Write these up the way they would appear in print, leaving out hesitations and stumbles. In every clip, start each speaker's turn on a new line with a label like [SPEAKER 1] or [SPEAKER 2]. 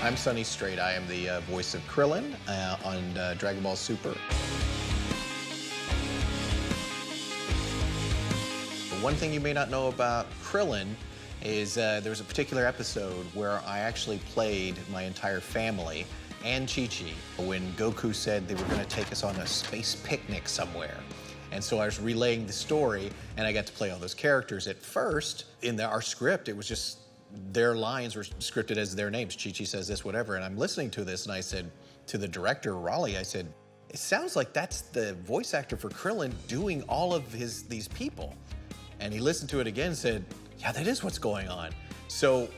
[SPEAKER 1] I'm Sonny Strait. I am the voice of Krillin on Dragonball Super. One thing you may not know about Krillin is there was a particular episode where I actually played my entire family and Chi-Chi when Goku said they were going to take us on a space picnic somewhere. And so I was relaying the story, and I got to play all those characters. At first, in our script, it was just their lines were scripted as their names. Chi-Chi says this, whatever. And I'm listening to this, and I said to the director, Raleigh, I said, it sounds like that's the voice actor for Krillin doing all of these people. And he listened to it again and said, yeah, that is what's going on. So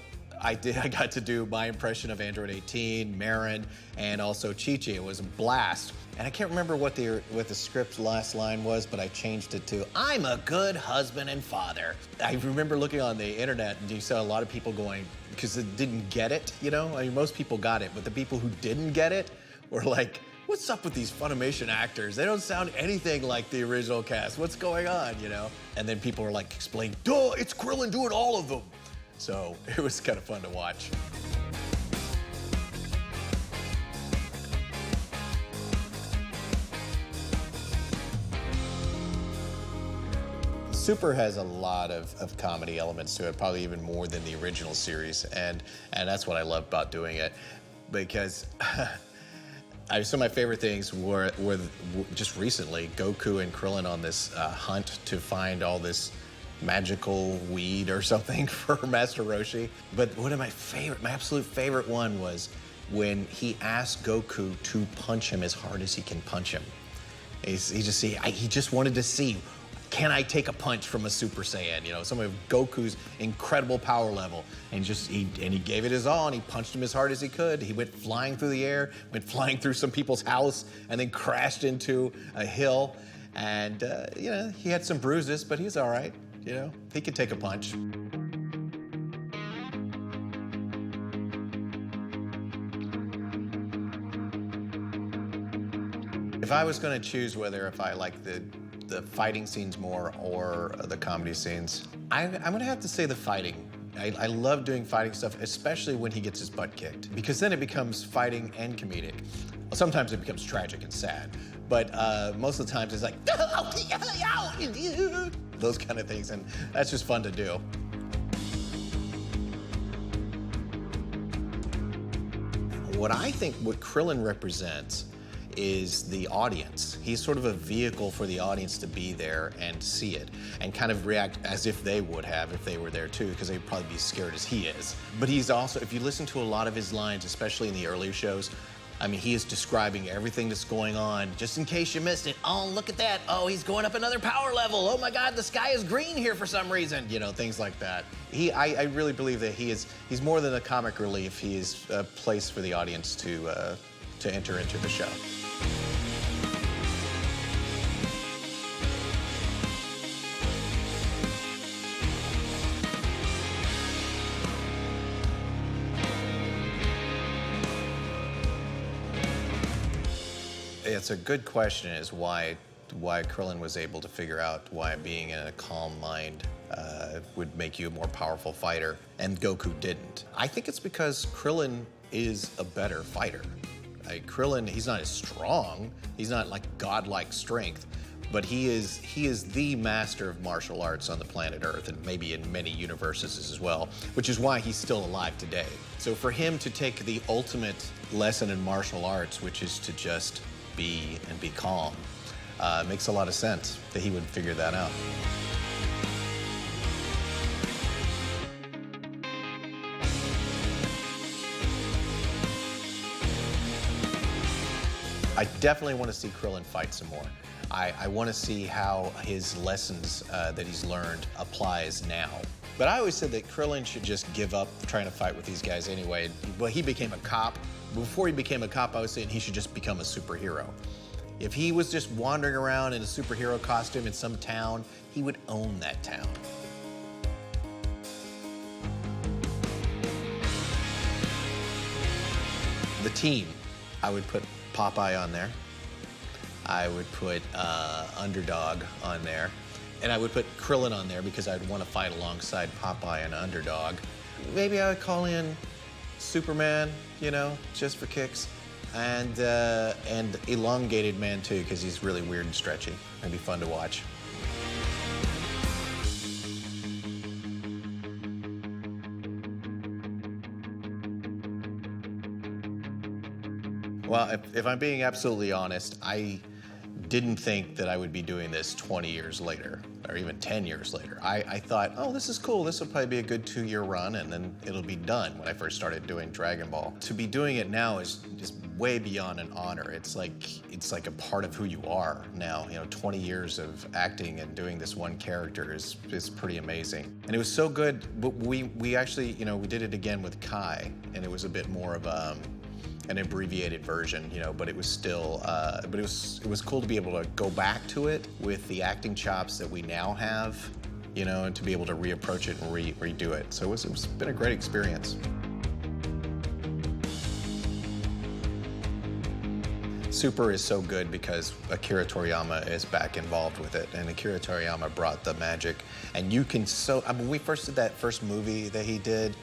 [SPEAKER 1] I got to do my impression of Android 18, Marin, and also Chi-Chi. It was a blast. And I can't remember what the script's last line was, but I changed it to, I'm a good husband and father. I remember looking on the internet and you saw a lot of people going, because they didn't get it, you know? I mean, most people got it, but the people who didn't get it were like, what's up with these Funimation actors? They don't sound anything like the original cast. What's going on, you know? And then people were like explaining, duh, it's Krillin doing all of them. So it was kind of fun to watch. Super has a lot of comedy elements to it, probably even more than the original series, and that's what I love about doing it, because some of my favorite things were just recently Goku and Krillin on this hunt to find all this magical weed or something for Master Roshi. But one of my absolute favorite one was when he asked Goku to punch him as hard as he can punch him. He just wanted to see, can I take a punch from a Super Saiyan? You know, some of Goku's incredible power level. And he gave it his all, and he punched him as hard as he could. He went flying through the air, went flying through some people's house, and then crashed into a hill. And, you know, he had some bruises, but he's all right. You know, he could take a punch. If I was going to choose whether if I like the fighting scenes more or the comedy scenes, I'm going to have to say the fighting. I love doing fighting stuff, especially when he gets his butt kicked, because then it becomes fighting and comedic. Well, sometimes it becomes tragic and sad, but most of the times it's like, those kind of things, and that's just fun to do. What I think what Krillin represents is the audience. He's sort of a vehicle for the audience to be there and see it and kind of react as if they would have if they were there too, because they'd probably be scared as he is. But he's also, if you listen to a lot of his lines, especially in the earlier shows, I mean, he is describing everything that's going on, just in case you missed it. Oh, look at that. Oh, he's going up another power level. Oh my God, the sky is green here for some reason. You know, things like that. I really believe that he's more than a comic relief. He is a place for the audience to enter into the show. It's a good question, is why Krillin was able to figure out why being in a calm mind would make you a more powerful fighter, and Goku didn't. I think it's because Krillin is a better fighter. Krillin, he's not as strong, he's not like godlike strength, but he is the master of martial arts on the planet Earth, and maybe in many universes as well, which is why he's still alive today. So for him to take the ultimate lesson in martial arts, which is to just be and be calm, makes a lot of sense that he would figure that out. I definitely want to see Krillin fight some more. I want to see how his lessons that he's learned applies now. But I always said that Krillin should just give up trying to fight with these guys anyway. Well, he became a cop. Before he became a cop, I was saying he should just become a superhero. If he was just wandering around in a superhero costume in some town, he would own that town. The team, I would put Popeye on there. I would put Underdog on there. And I would put Krillin on there because I'd want to fight alongside Popeye and Underdog. Maybe I would call in Superman, you know, just for kicks, and Elongated Man too, because he's really weird and stretchy. It'd be fun to watch. Well, if I'm being absolutely honest, I didn't think that I would be doing this 20 years later, or even 10 years later. I thought, oh, this is cool. This will probably be a good 2-year run, and then it'll be done when I first started doing Dragon Ball. To be doing it now is way beyond an honor. It's like a part of who you are now. You know, 20 years of acting and doing this one character is pretty amazing. And it was so good. But we actually, you know, we did it again with Kai, and it was a bit more of an abbreviated version, you know, but it was still, but it was cool to be able to go back to it with the acting chops that we now have, you know, and to be able to reapproach it and redo it. So it's been a great experience. Super is so good because Akira Toriyama is back involved with it, and Akira Toriyama brought the magic. And you can I mean, we first did that first movie that he did,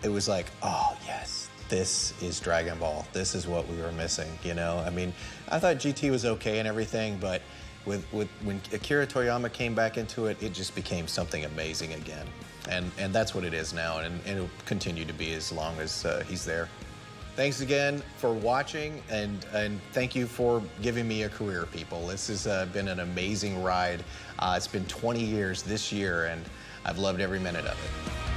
[SPEAKER 1] it was like, oh yes, this is Dragon Ball. This is what we were missing, you know? I mean, I thought GT was okay and everything, but when Akira Toriyama came back into it, it just became something amazing again. And that's what it is now, and it'll continue to be as long as he's there. Thanks again for watching, and thank you for giving me a career, people. This has been an amazing ride. It's been 20 years this year, and I've loved every minute of it.